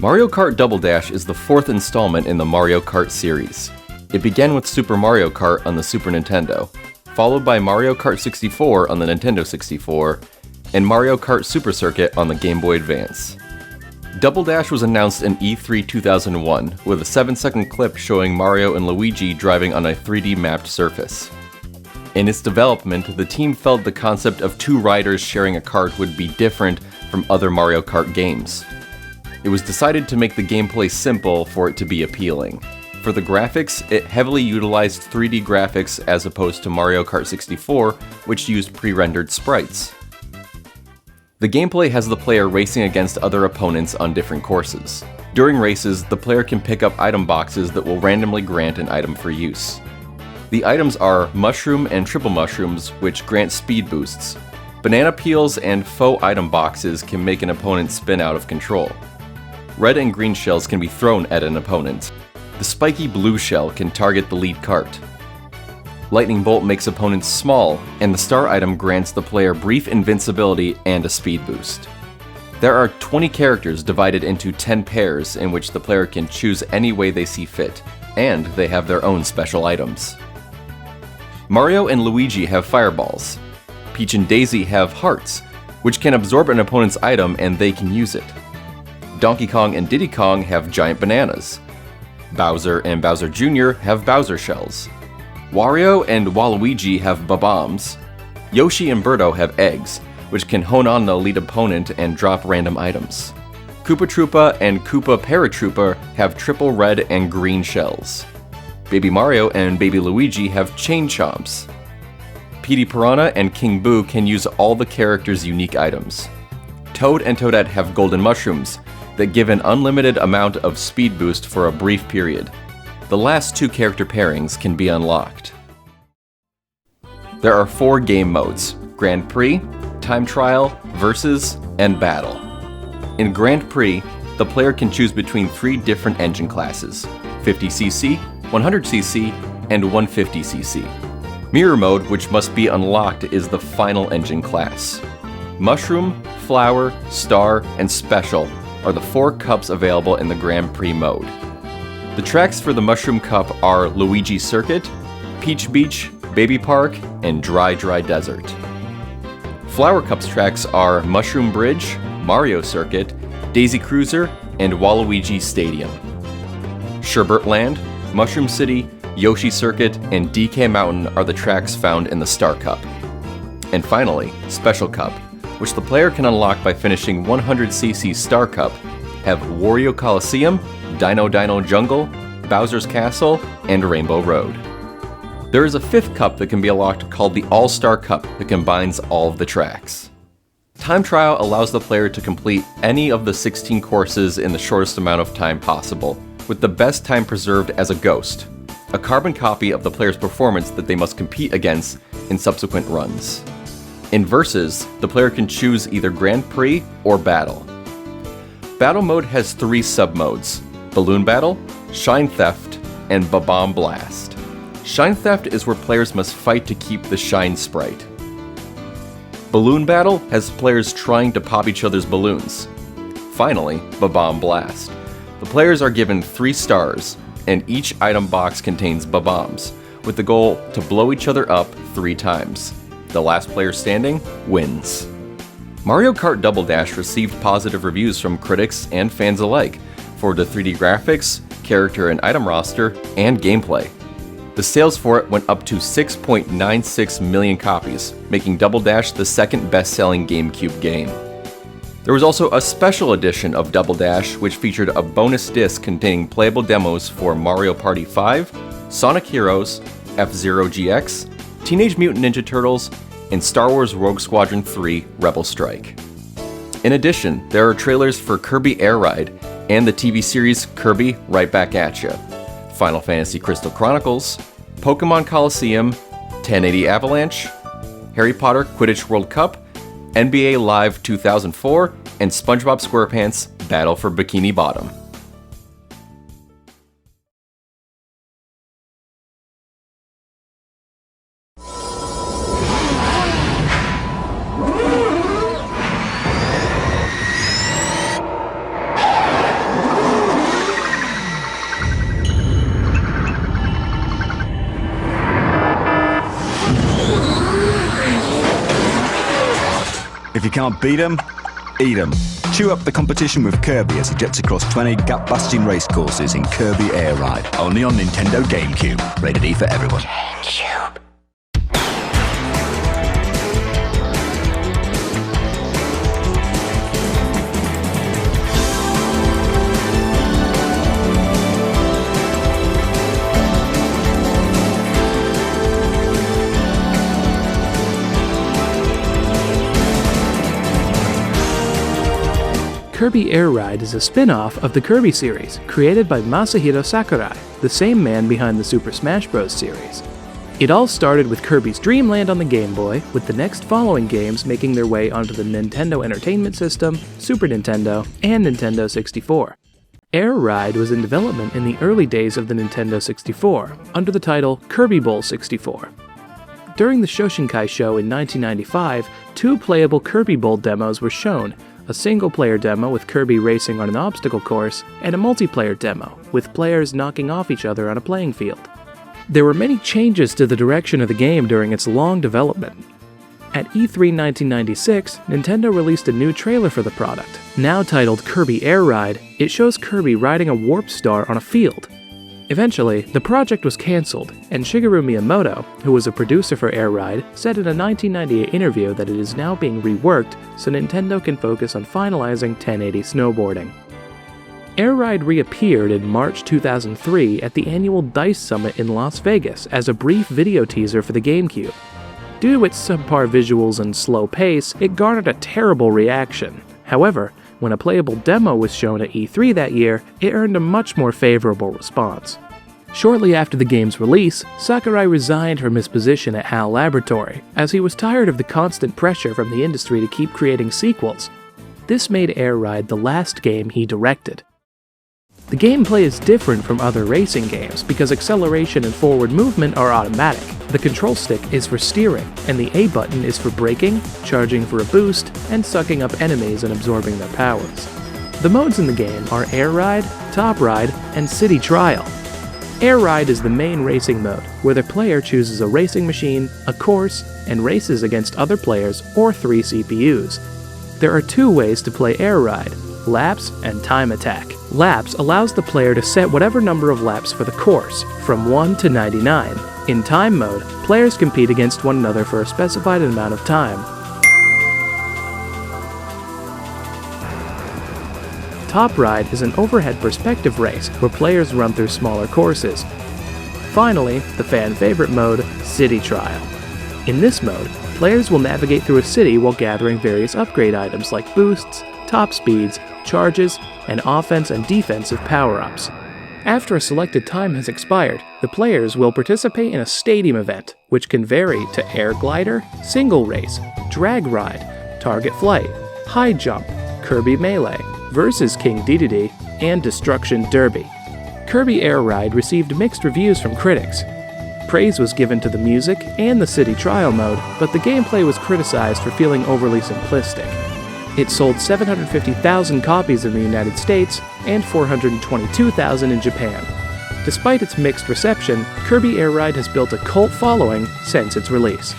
Mario Kart Double Dash is the fourth installment in the Mario Kart series. It began with Super Mario Kart on the Super Nintendo, followed by Mario Kart 64 on the Nintendo 64, and Mario Kart Super Circuit on the Game Boy Advance. Double Dash was announced in E3 2001 with a 7-second clip showing Mario and Luigi driving on a 3D mapped surface. In its development, the team felt the concept of two riders sharing a kart would be different from other Mario Kart games. It was decided to make the gameplay simple for it to be appealing. For the graphics, it heavily utilized 3D graphics as opposed to Mario Kart 64, which used pre-rendered sprites. The gameplay has the player racing against other opponents on different courses. During races, the player can pick up item boxes that will randomly grant an item for use. The items are mushroom and triple mushrooms, which grant speed boosts. Banana peels and faux item boxes can make an opponent spin out of control. Red and green shells can be thrown at an opponent. The spiky blue shell can target the lead cart. Lightning Bolt makes opponents small, and the star item grants the player brief invincibility and a speed boost. There are 20 characters divided into 10 pairs in which the player can choose any way they see fit, and they have their own special items. Mario and Luigi have fireballs. Peach and Daisy have hearts, which can absorb an opponent's item and they can use it. Donkey Kong and Diddy Kong have giant bananas. Bowser and Bowser Jr. have Bowser shells. Wario and Waluigi have Bob-ombs. Yoshi and Birdo have eggs, which can hone on the lead opponent and drop random items. Koopa Troopa and Koopa Paratroopa have triple red and green shells. Baby Mario and Baby Luigi have Chain Chomps. Petey Piranha and King Boo can use all the characters' unique items. Toad and Toadette have golden mushrooms that give an unlimited amount of speed boost for a brief period. The last two character pairings can be unlocked. There are 4 game modes: Grand Prix, Time Trial, Versus, and Battle. In Grand Prix, the player can choose between 3 different engine classes: 50cc, 100cc, and 150cc. Mirror Mode, which must be unlocked, is the final engine class. Mushroom, Flower, Star, and Special are the 4 cups available in the Grand Prix mode. The tracks for the Mushroom Cup are Luigi Circuit, Peach Beach, Baby Park, and Dry Desert. Flower Cup's tracks are Mushroom Bridge, Mario Circuit, Daisy Cruiser, and Waluigi Stadium. Sherbert Land, Mushroom City, Yoshi Circuit, and DK Mountain are the tracks found in the Star Cup. And finally, Special Cup, which the player can unlock by finishing 100cc Star Cup, have Wario Coliseum, Dino Jungle, Bowser's Castle, and Rainbow Road. There is a 5th cup that can be unlocked called the All-Star Cup that combines all of the tracks. Time Trial allows the player to complete any of the 16 courses in the shortest amount of time possible, with the best time preserved as a ghost, a carbon copy of the player's performance that they must compete against in subsequent runs. In Versus, the player can choose either Grand Prix or Battle. Battle mode has 3 sub-modes: Balloon Battle, Shine Theft, and Bob-omb Blast. Shine Theft is where players must fight to keep the Shine sprite. Balloon Battle has players trying to pop each other's balloons. Finally, Bob-omb Blast. The players are given 3 stars, and each item box contains Bob-ombs, with the goal to blow each other up 3 times. The last player standing wins. Mario Kart Double Dash received positive reviews from critics and fans alike for the 3D graphics, character and item roster, and gameplay. The sales for it went up to 6.96 million copies, making Double Dash the second best-selling GameCube game. There was also a special edition of Double Dash which featured a bonus disc containing playable demos for Mario Party 5, Sonic Heroes, F-Zero GX, Teenage Mutant Ninja Turtles, and Star Wars Rogue Squadron 3 Rebel Strike. In addition, there are trailers for Kirby Air Ride and the TV series Kirby Right Back At Ya, Final Fantasy Crystal Chronicles, Pokemon Coliseum, 1080 Avalanche, Harry Potter Quidditch World Cup, NBA Live 2004, and SpongeBob SquarePants Battle for Bikini Bottom. you can't beat 'em, eat 'em. Chew up the competition with Kirby as he jets across 20 gap-busting race courses in Kirby Air Ride. Only on Nintendo GameCube. Rated E for everyone. GameCube. Kirby Air Ride is a spin-off of the Kirby series, created by Masahiro Sakurai, the same man behind the Super Smash Bros. Series. It all started with Kirby's Dream Land on the Game Boy, with the next following games making their way onto the Nintendo Entertainment System, Super Nintendo, and Nintendo 64. Air Ride was in development in the early days of the Nintendo 64, under the title Kirby Bowl 64. During the Shoshinkai Show in 1995, two playable Kirby Bowl demos were shown, a single-player demo with Kirby racing on an obstacle course, and a multiplayer demo, with players knocking off each other on a playing field. There were many changes to the direction of the game during its long development. At E3 1996, Nintendo released a new trailer for the product. Now titled Kirby Air Ride, it shows Kirby riding a warp star on a field. Eventually, the project was cancelled, and Shigeru Miyamoto, who was a producer for Air Ride, said in a 1998 interview that it is now being reworked so Nintendo can focus on finalizing 1080 snowboarding. Air Ride reappeared in March 2003 at the annual DICE Summit in Las Vegas as a brief video teaser for the GameCube. Due to its subpar visuals and slow pace, it garnered a terrible reaction. However, when a playable demo was shown at E3 that year, it earned a much more favorable response. Shortly after the game's release, Sakurai resigned from his position at HAL Laboratory, as he was tired of the constant pressure from the industry to keep creating sequels. This made Air Ride the last game he directed. The gameplay is different from other racing games because acceleration and forward movement are automatic. The control stick is for steering, and the A button is for braking, charging for a boost, and sucking up enemies and absorbing their powers. The modes in the game are Air Ride, Top Ride, and City Trial. Air Ride is the main racing mode, where the player chooses a racing machine, a course, and races against other players or 3 CPUs. There are 2 ways to play Air Ride: Laps and Time Attack. Laps allows the player to set whatever number of laps for the course, from 1 to 99. In Time mode, players compete against one another for a specified amount of time. Top Ride is an overhead perspective race where players run through smaller courses. Finally, the fan-favorite mode, City Trial. In this mode, players will navigate through a city while gathering various upgrade items like boosts, top speeds, charges, and offense and defensive power-ups. After a selected time has expired, the players will participate in a stadium event, which can vary to Air Glider, Single Race, Drag Ride, Target Flight, High Jump, Kirby Melee, versus King Dedede, and Destruction Derby. Kirby Air Ride received mixed reviews from critics. Praise was given to the music and the City Trial mode, but the gameplay was criticized for feeling overly simplistic. It sold 750,000 copies in the United States and 422,000 in Japan. Despite its mixed reception, Kirby Air Ride has built a cult following since its release.